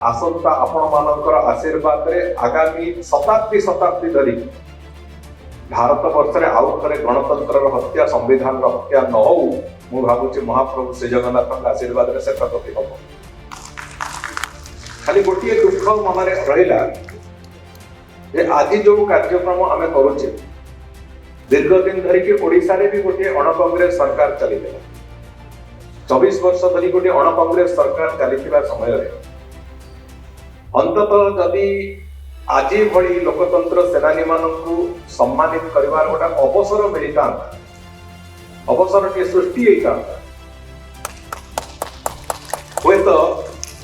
आसंता आपण मानकर आशीर्वाद रे आगामी शताब्दी शताब्दी धरी भारत वर्ष रे आउ थरे गणतंत्र हत्या संविधान हत्या न हो मु भावुची महाप्रभु श्री जगन्नाथ आशीर्वाद रे सेता कथि हम खाली गोटे दुख मन रहा जे आज जो कार्यक्रम आम करुचे दीर्घ दिन धरिकी ओडिशा रे भी गोटे अण कांग्रेस सरकार चली 24 वर्ष धरी गोटे अण कांग्रेस सरकार चली समय अंततः जदि आज भली लोकतंत्र सेनानी मानू सम्मानित करिवार गोटा अवसर मिलता अवसर टी सृष्टि होता हुए तो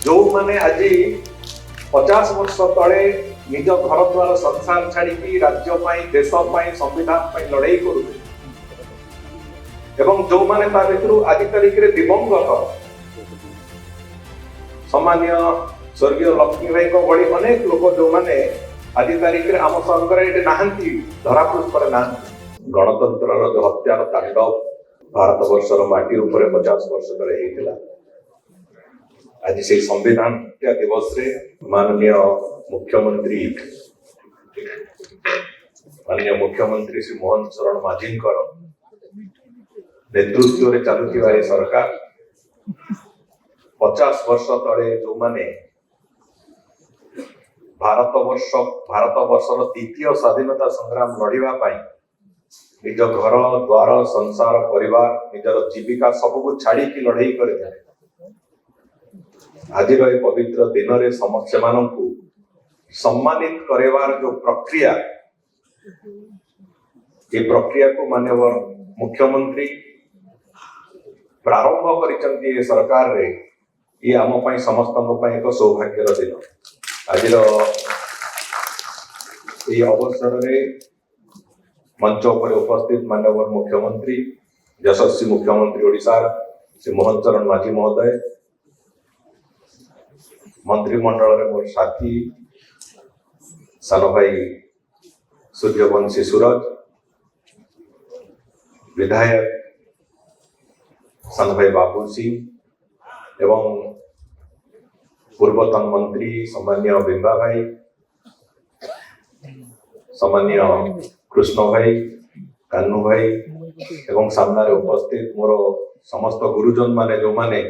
जो माने आज 50 वर्ष तले निज घर द्वार संसार छाड़ी राज्य देश संविधान लड़ाई करुचे जो माने आज तारीख में दिवंगत सामान्य स्वर्गीय लक्ष्मी भाई को बड़ी अनेक लोक जो माने आज तारीख में आम संघर ये नहांती धरापृष्ठ ना गणतंत्र जो हत्यार तांडव भारत वर्षर माटी उपर 50 वर्ष तले होता आज से संविधान हत्या दिवस रे माननीय मुख्यमंत्री श्री मोहन चरण माझी नेतृत्व रे चलुथिबा ए सरकार 50 वर्ष तले जो माने भारत वर्षर द्वितीय स्वाधीनता संग्राम लड़िबा पाई निज घर द्वार संसार परिवार निजर जीविका सबको छाड़ी की लड़ाई करे आज पवित्र दिन रे से सम्मानित करेवार जो प्रक्रिया ये प्रक्रिया को माननीय मुख्यमंत्री प्रारंभ करिसंती सरकार रे ये आम पई समस्त एक सौभाग्यर दिन आज अवसर रे मंच पर उपस्थित माननीय मुख्यमंत्री यशस्वी मुख्यमंत्री ओडिशा श्री मोहन चरण माझी महोदय मंत्रिमंडल रे मोर साथी सान भाई सूर्यवंशी सूरज विधायक सान भाई बाबू सिंह एवं पूर्वतन मंत्री सामान्य बिंबा भाई सामान्य कृष्ण भाई कान्नू भाई एवं सामने उपस्थित मोर समस्त गुरुजन माने जो माने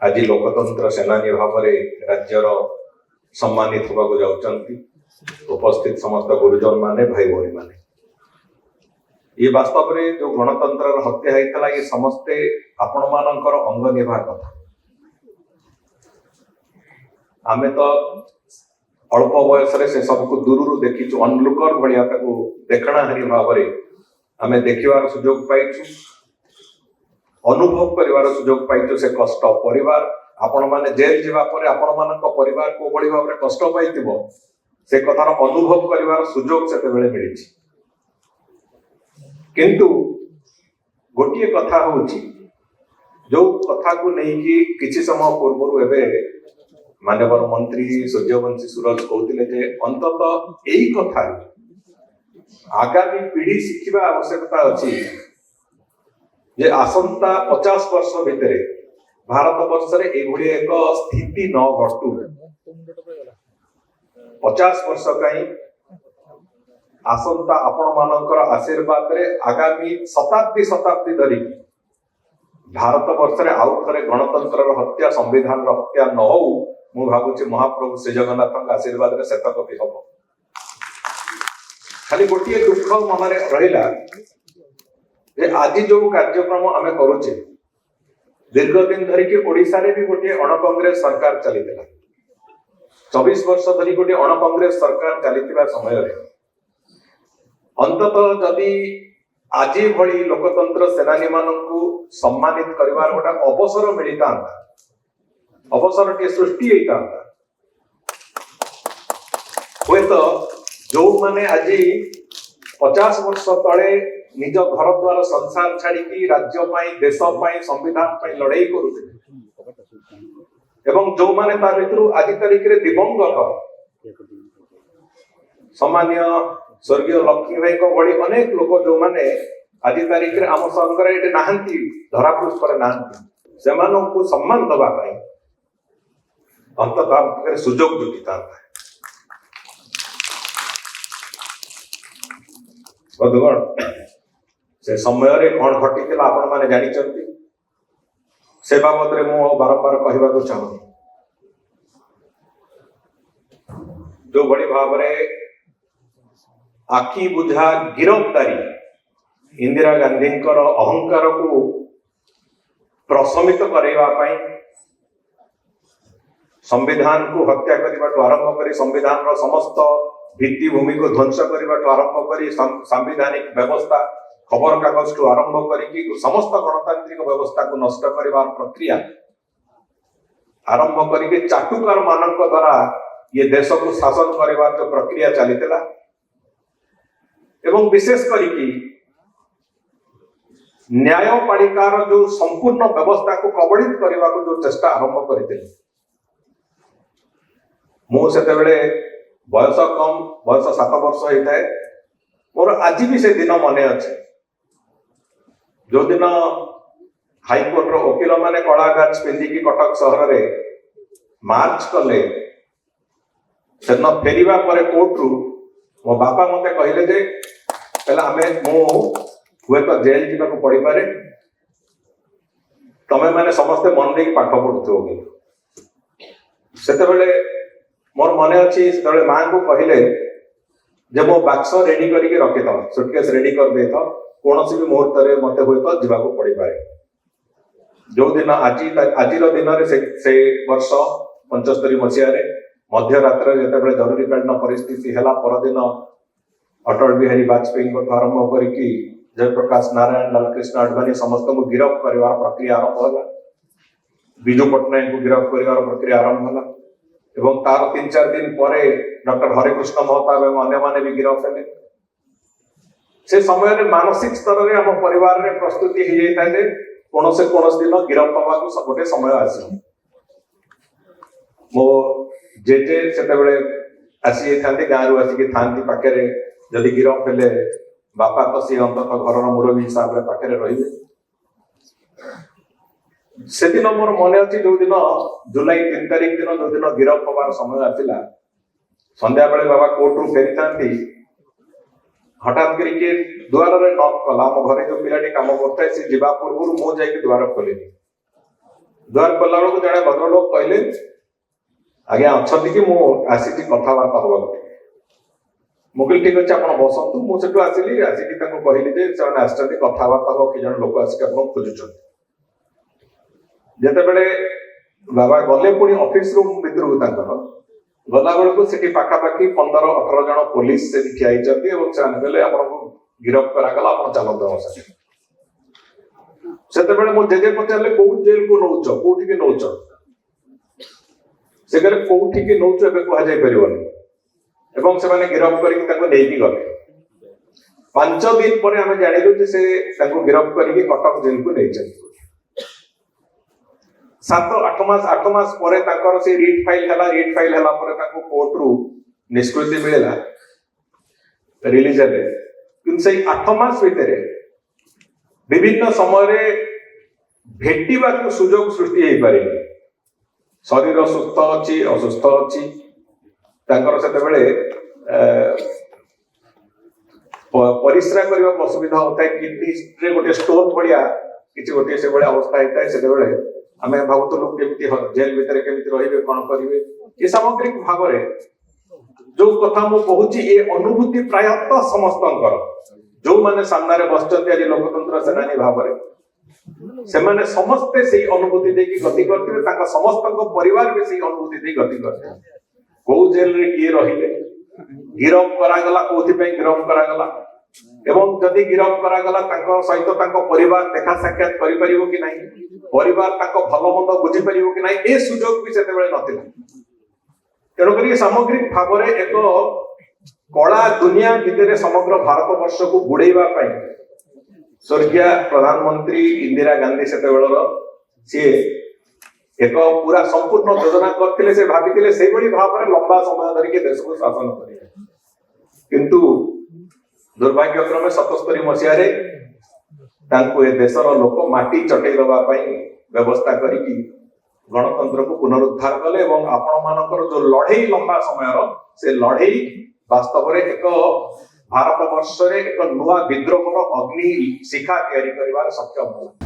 आज लोकतंत्र सेनानी भाव में राज्यर सम्मानित होगा जाउचंती उपस्थित समस्त गुरुजन माने भाई भौणी माने ये वास्तव में जो गणतंत्र हत्या होता ये समस्ते आपण मानकर अंग निभा कथा आमे तो अल्प बयस रे से सबको दूर देखीचु अनलुकर भलिया ताको देखणा हरी भाव रे आमे देखिवार सुयोग पाइछु अनुभव करिवार सुयोग पाइछु से कष्ट परिवार आपण माने जेल जीवा परे आपण मानक परिवार को बड़ी भाव रे कष्ट पाइतिबो से कथार अनुभव करिवार सुयोग सेते बेले मिलिछि किंतु गोटिए कथा होछि जो कथा को नहीं कि किछि समय पूर्व एबे माननीय मंत्री सूर्यवंशी सूरज कहते जे अंततः यही कथा आगामी पीढ़ी शिखा आवश्यकता अच्छी जे आसंता 50 वर्ष भितर भारत वर्ष रे एभली एक स्थिति न घटू 50 वर्ष कहीं आसंता आपण मानकर आशीर्वाद रे आगामी शताब्दी शताब्दी धरी भारत वर्ष रे आउ थरे गणतंत्र हत्या संविधान हत्या न हो मु भावुची महाप्रभु श्री जगन्नाथ आशीर्वाद रे सेता कथि हम खाली गोटे दुख मन रहा जे आज जो कार्यक्रम आम करुचे दीर्घ दिन धरिकी ओडिशा रे भी गोटे अण कांग्रेस सरकार चली 24 वर्ष धरी गोटे अण कांग्रेस सरकार चली समय अंततः जदि आज भली लोकतंत्र सेनानी मानू सम्मानित करिवार गोटा अवसर मिलता अवसर टी सृष्टि होता हुए तो जो माने आज 50 वर्ष तले निज घर द्वार संसार छाड़ी राज्य देश संविधान लड़ाई करुचे जो माने आज तारीख में दिवंगत सामान्य स्वर्गीय लक्ष्मी भाई को बड़ी अनेक लोक जो माने आज तारीख में आम संघर ये नहांती धरापृष्ठ ना से सम्मान दबा अंततः सुजोग जुटी था। बंधुगण से समय कौन घटी आपण मैंने जानी से बाबद मु बारंबार कहवाक चाहूँ जो बड़ी भाव आखि बुझा गिरफ्तारी इंदिरा गांधी अहंकार को प्रशमित करने संविधान को हत्या करने आरंभ कर संविधान समस्त भित्तिभूमि को ध्वंस करने आरंभ कर संवैधानिक व्यवस्था खबर कागज को आरंभ कर समस्त गणतांत्रिक व्यवस्था को नष्ट कर प्रक्रिया आरंभ करके चाटुकार मान द्वारा ये देश को शासन करने जो प्रक्रिया चली एवं विशेष करी न्यायपालिकार जो संपूर्ण व्यवस्था को कबलित करने को जो चेष्टा आरंभ करते मुझे बयस कम बयस 7 वर्ष होता है मोर आज भी से दिन मन अच्छे जो दिन हाईकोर्ट रो वकील माने कला गाछ पिंधिकी कटक सहर रे मार्च कले से फेरिबा परे कोर्ट रु मो बापा मते कहले जे पहला हमें मो हुए तो जेल जीवा को पड़ी पारे तमे माने समस्त मन दे पाठ पढुथो सेते बेले मोर मन अछि सेते मां को कहले जे मो बक्स रेडी करके रखे था सुटकेस रेडी कर दे था कौन सी भी मुहूर्त रे मते हुए तो जीवा को पड़ी पारे जो दिन आज दिन से वर्ष 75 मसीह मध्यरात्र जिते जरूरीकालीन परिस्थिति है परदिन अटल बिहारी वाजपेयी आरंभ कर जयप्रकाश नारायण लालकृष्ण आडवाणी समस्त को गिरफ्त कर प्रक्रिया आरंभ है विजु पट्टनायक को गिरफ्त कर प्रक्रिया आरंभ है एवं तार 3-4 दिन पर डॉक्टर हरिकृष्ण महताब और अन्य माने भी गिरफ्त है से समय मानसिक स्तर में आम परिवार रे प्रस्तुति हो जाता है कौन से दिन गिरफ्त हवा गोटे समय आस मो जेजे से आसी था गाँव रु आसिक था पाखे जदि गिरफ्त हेले बापा तो सी अंत घर मुरबी हिसाब से पाखे रे से दिन मोर मन अच्छी जो दिन जुलाई 3 तारिख दिन जो दिन गिरफ्त हबार समय आसला संध्या बेले बाबा कोर्ट रु फेरी था हठात करके द्वार रे नॉक कला मो घरे जो पिलाटी काम करता है से जीवा पूर्व मो जाई द्वार खोली द्वार खोला बेलू जड़े भद्र लोक कहले आज्ञा अच्छा कि मु आसी कथबार्ता हवा मुकिल ठीक अच्छे आप बसतु मुझे आसिली आसिक कहली से आसती कथबार्ता हो कि जन लोक आसिक खोजुंट जिते बड़े बाबा गले पुणी ऑफिस रूम भर गला बेलू से पाखापाखि 15-18 जन पुलिस से ठिया आपको गिरफ्त करागला आप चलते से मो जेजे पचारे कौ जेल को नौच कौटी नौच से कौटी नौच ए कहुन से गिरफ्त करके गले 5 दिन पर आम जानलु से गिरफ्त करके कटक जेल को नहीं 7-8 मास पर से रिट फाइल है कोर्ट रु निष्कृति मिलला रिलीज है 8 मास भितर विभिन्न समय भेटिबा को सुजोग सृष्टि हो पारे शरीर सुस्थ अच्छी असुस्थ अच्छी परिश्रा करने असुविधा होता है किडनी गोटे स्टोन भाया किसी गोटे से अवस्था होता है से आम भावुलु केमती जेल भितर केमती रही कौन करेंगे ये सामग्रिक भाव जो कथा मु कहूँ ये अनुभूति प्रायतः समस्त जो माने सामने बसचंती आज लोकतंत्र सेनानी भाव से समस्ते से अनुभूति देकी गति करते समस्त परिवार भी से अनुभूति दे गति करते कौ जेल रे किए रहिले गिरफ्त करागला कोथि पे गिरफ्त करागला एवं जदि गिरफ्त करागला सहित परिवार देखा साक्षात करि परिबो कि नहीं परिवार भल मंद बुझी पारिबो कि नहीं ए सुजोग भी सेते बेले नथिला तेणुक सामग्रिक भाव एक कला दुनिया भितर समग्र भारत वर्ष को बुड़ेवा स्वर्गीय प्रधानमंत्री इंदिरा गांधी से एक पूरा संपूर्ण योजना करथिले से भाबिथिले से बड़ी भाव में लंबा समय धरिके देश को शासन करिए किंतु दुर्भाग्यक्रमे 77 मसीह रे तांको ए देशर लोक माटी चटई दबा पई व्यवस्था करिकी गणतंत्र को पुनरुद्धार कले एवं आपण मानकर जो लड़ई लंबा समय से लड़ई वास्तव में एक भारत वर्ष एक नुआ विद्रोह अग्नि शिखा तैयारी करिवार सक्षम होला।